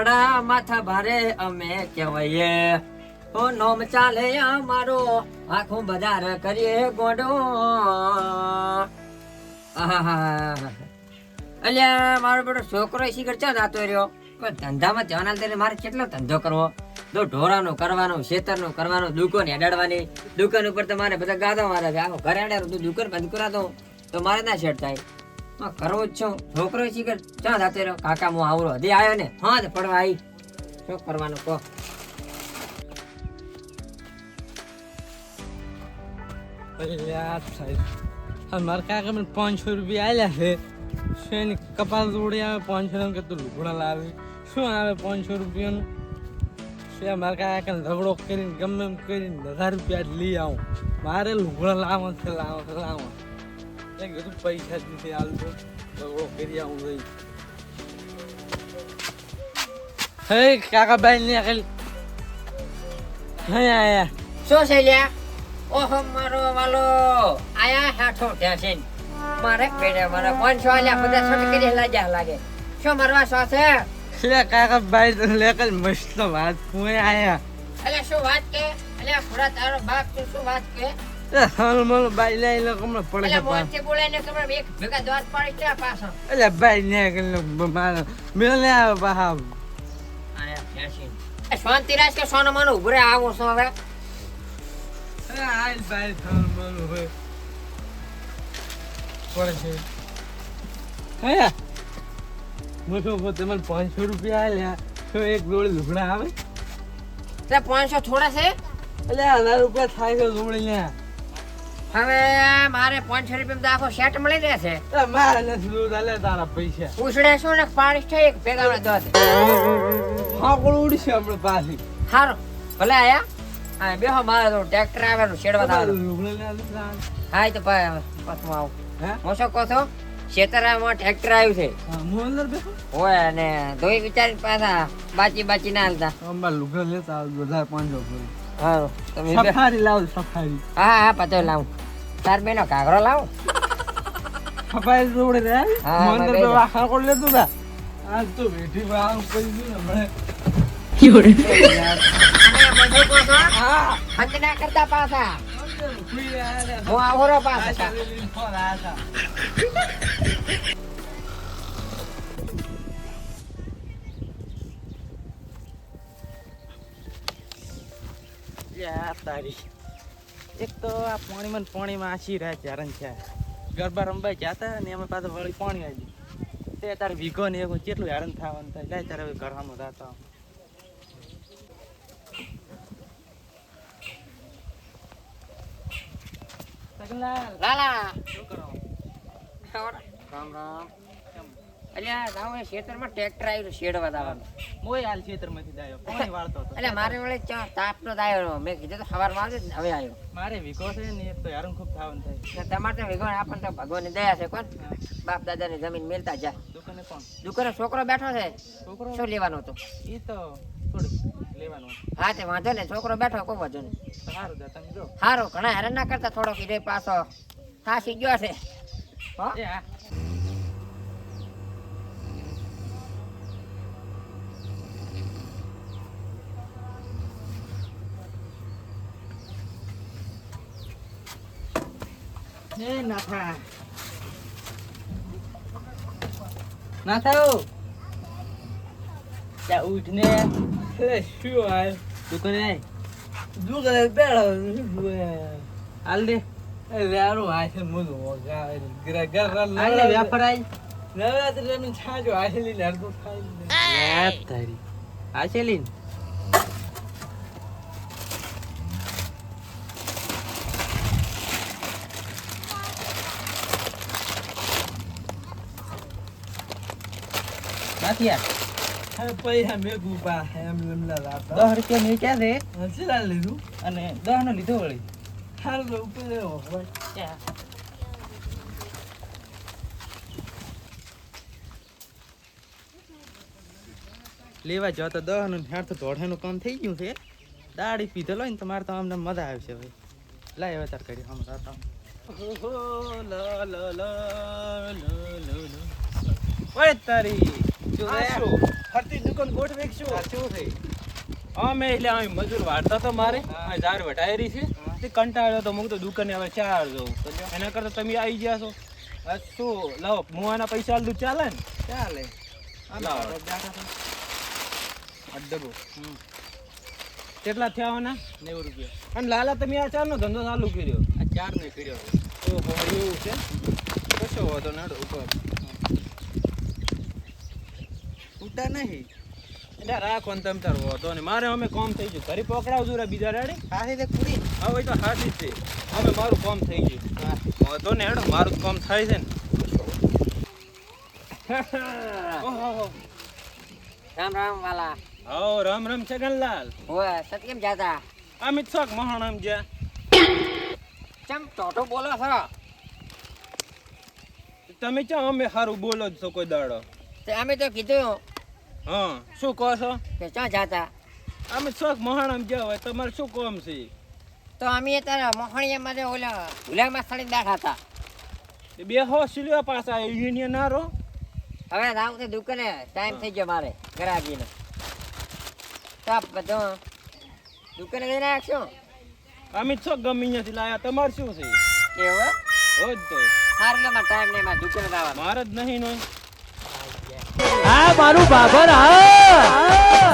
Maada માથા ભારે અમે કહેવાય ઓ નોમ ચાલે અમારો આખું બજાર કરીએ ગોડો અલ્યા મારો બેટો છોકરો શીખર ચા જાતો રહ્યો કોઈ ધંધામાં ધ્યાન આલતે મારે કેટલો ધંધો કરવો તો ઢોરાનું કરવાનું ખેતરનું કરવાનું દુકાન હેડાડવાની દુકાન ઉપર તો મારે બધા ગાદા મારે છે આખો ઘરે હેડાડું દુકાન બંધ કરાતો તો મારે ના શેઠ થાય કરવો જ છું છોકરો શીખર ચા જાતો રહ્યો કાકા હું આવરો હજી આવ્યો ને હા તો પડવા આવી શું કરવાનું કહો મારા કાકા મને 500 રૂપિયા આલ્યા છે શું એની કપાલ જોડી આવે 500 કે તું લુગડા લાવે શું આવે 500 રૂપિયાનું શું મારા કાકા ઝઘડો કરીને ગમે એમ કરીને 1000 રૂપિયા લઈ આવું મારે લુગડા લાવો છે કીધું પૈસા જ નથી હાલતો ઝઘડો કરી આવું ભાઈ હે કાકા ભાઈ ને ખાલી હે આયા શું છે લ્યા ઓહો મારો વાલો આયા હાઠો ઠેસીન મારે પેડે મને 500 આલ્યા બધા છોટ કરી લાજા લાગે શું મારવા સો છે લે કાકા ભાઈ તો લેકલ મસ્ત વાત કોઈ આયા અલે શું વાત કે અલે ફુરા તારો બાપ તું શું વાત કે એ હાલ મલ ભાઈ લઈ લો કમ પડે અલે મોતે બોલે ને કમર એક ભેગા દોત પાડી છે પાછો અલે ભાઈ ને કે માર મેલ ને આવે બહાર આયા ઠેસીન એ શાંતિ રાખ કે સોનો માનો ઉભરે આવો છો હવે આઈ ભાઈ હાલ મલ હોય પડે છે હે મોટો પોતે મને 500 રૂપિયા આલ્યા તો એક જોડી લુગડા આવે તે 500 થોડા છે એટલે 1000 રૂપિયા થાય છે જોડી લે હવે મારે 500 રૂપિયા આખો સેટ મળી રહેશે મારે નથી દૂધ આલે તારા પૈસા ઉછળે શું ને પાણી છે એક ભેગા દોત હા કોણ ઉડી છે આપણે પાછી હારો ભલે આયા હા બેહો મારે તો ટ્રેક્ટર આવેલું શેડવા દાવ લુગડા લે હા તો ભાઈ પાછું આવું હે મોસો કહો છો ખેતરમાં ટ્રેક્ટર આવ્યું છે હું અંદર બેઠો હોય અને ધોઈ વિચારી પાછા બાચી ના હાલતા અમાર લુગડા લેતા 2500 પૂરી હારો તમે સફારી લાવ સફારી હા પતો લાવું તાર બેનો કાગરો લાવું સફારી જોડે રે હા, મંદર બેજો. બે વાખા કોણ લેતું તા આજ તો બેઠી વાહ કરી દીધું ને મને હા હંજ ના કરતા પાછા હું આવરો પાછા તારી એક તો આ પાણીમાં આછી રહ્યા ચારણ છે ગરબા રમવા જતા ને એમાં પાછું વળી પાણી આવી તે તારે વીઘો ને એવું કેટલું હેરાન થવાનું થાય લાય તારે હવે ઘરમાં જતા લાલા શું કરો રામ રામ અલ્યા ગામ ખેતરમાં ટ્રેક્ટર આવ્યું શેડવા દાવાનું મોય હાલ ખેતરમાંથી દાયો પાણી વાળતો હતો એટલે મારે વળે તાપનો દાયો મેં કીધું તો સવારમાં આવે ને હવે આવ્યો મારે વીઘો છે ને એક તો હેરાન ખૂબ થવાનું થાય ને તમારે તો વિગણ આપણને તો ભગવાનની દયા છે કોણ બાપ દાદાની જમીન મેલતા જા દુકાને કોણ દુકાને છોકરો બેઠો છે છોકરો શું લેવાનું હતું એ તો થોડું લેવાનું હતું. હા તે વાંધો ને છોકરો બેઠો કોઈ વાંધો નહીં તો સારું જા તમે જો સારું ઘણા હેરાન ના કરતા થોડોક ઈડે પાછો થાસી ગયો છે હો એ હા નાથા ત્યાં ઉઠને શું આય દુકાને આય દુકાને બેઠો હાલ દે વેરો આય છે મુનો ગાય ગર હાલ વેફર આય નવરાત્રી રમી છાજો આશેલી લડતો ખાઈ તારી આશેલી પૈસા મેઘું પા એમ લમલા 10 રૂપિયા મેક્યા છે હસીલા લીધું અને 10 નો લીધો વળી હાલ તો ઉપર લેવા જાવ તો 10 નું હેર તો ધોળાનું કામ થઈ ગયું છે દાડી પીધો લો ને તમારે તો અમને મજા આવશે ભાઈ લાય હવે તાર કરી હમ રાતા ઓય તારી જો ફરતી દુકાન ગોઠવીશું. શું થઈ? અમે એટલે અહીં મજૂર વાળતા તો મારે અહીં ઝાડ વટાયેરી છે તે કંટાળ્યો તો હું તો દુકાને હવે ચાર જવું એના કરતા તમે આવી ગયા છો. શું લાવો હું આના પૈસા આલું ચાલે ને? ચાલે. લાવો ડબ્બો. કેટલા થયા હોના? 90 રૂપિયા. અને લાલા તમે આ ચારનો ધંધો ચાલુ કર્યો? આ 4 નો કર્યો. ઓહો એવું છે. કશો વાંધો નડો ઉપર ઉઠા નહીં એટલે રાખો ને તમ તાર વાંધો ને મારે અમે કામ થઈ ગયું ઘરે પકડાવજો રે બીજા રેડી હાથી તે પૂરી હવે તો હાથી છે અમે મારું કામ થઈ ગયું વાંધો ને હેડો મારું કામ થાય છે ને ઓહો રામ રામ વાલા. હો રામ રામ છગનલાલ. ઓય સત કેમ જાતા? અમિત શોક મહાણામ જ્યાં ચમ ટોટો બોલો છો? તમે ચો અમે સારું બોલો જ છો કોઈ દાડો. તે અમે તો કીધું હા શું કહો છો? કે ક્યાં જાતા? અમે શોક મહાણામ જ્યાં હોય તમારે શું કામ છે? તો અમે તારા મોહણીયામાં જે ઓલા ભૂલામાં સ્થળે બેઠા હતા. એ બે હો સિલ્યા પાછા યુનિયન ના રહો. હવે રાવ તે દુકાને ટાઈમ થઈ ગયો મારે ગરાગીનો. તો બધો દુકાને જઈને આવ્યો અમિત શોક ગમે અહીંયાથી લાયા તમારે શું છે? એવું હોય જ તો સારું એટલે મારે ટાઈમ નહીં મારે દુકાને જવાનું. મારે જ નહીં નો આ મારું બાબર હા